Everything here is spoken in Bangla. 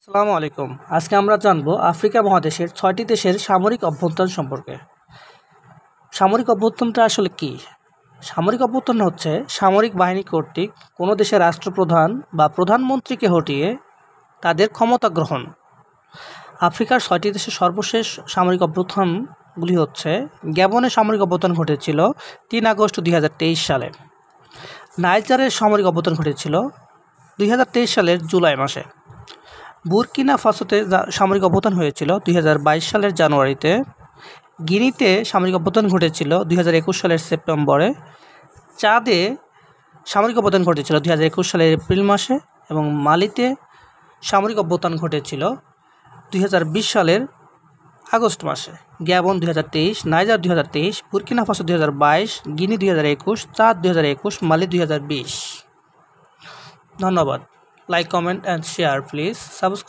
আসসালামু আলাইকুম। আজকে আমরা জানব আফ্রিকা মহাদেশের ৬টি দেশের সামরিক অভ্যুত্থান সম্পর্কে। সামরিক অভ্যুত্থানটা আসলে কী? সামরিক অভ্যুত্থান হচ্ছে সামরিক বাহিনী কর্তৃক কোনো দেশের রাষ্ট্রপ্রধান বা প্রধানমন্ত্রীকে হটিয়ে তাদের ক্ষমতা গ্রহণ। আফ্রিকার ৬টি দেশের সর্বশেষ সামরিক অভ্যুত্থানগুলি হচ্ছে: গ্যাবনে সামরিক অভ্যুত্থান ঘটেছিল ৩ আগস্ট ২০২৩ সালে। নাইজারের সামরিক অভ্যুত্থান ঘটেছিল ২০২৩ সালের জুলাই মাসে। বুরকিনা ফাসোতে সামরিক অভ্যুত্থান হয়েছিল ২০২২ সালের জানুয়ারিতে। গিনিতে সামরিক অভ্যুত্থান ঘটেছিল ২০২১ সালের সেপ্টেম্বরে। চাদে সামরিক অভ্যুত্থান ঘটেছিল ২০২১ সালের এপ্রিল মাসে এবং মালিতে সামরিক অভ্যুত্থান ঘটেছিল ২০২০ সালের আগস্ট মাসে। গ্যাবন ২০২৩, নাইজার ২০২৩, বুরকিনা ফাসো ২০২২, গিনি ২০২১, চাদ ২০২১, মালি ২০২০। ধন্যবাদ। Like, comment and share please. Subscribe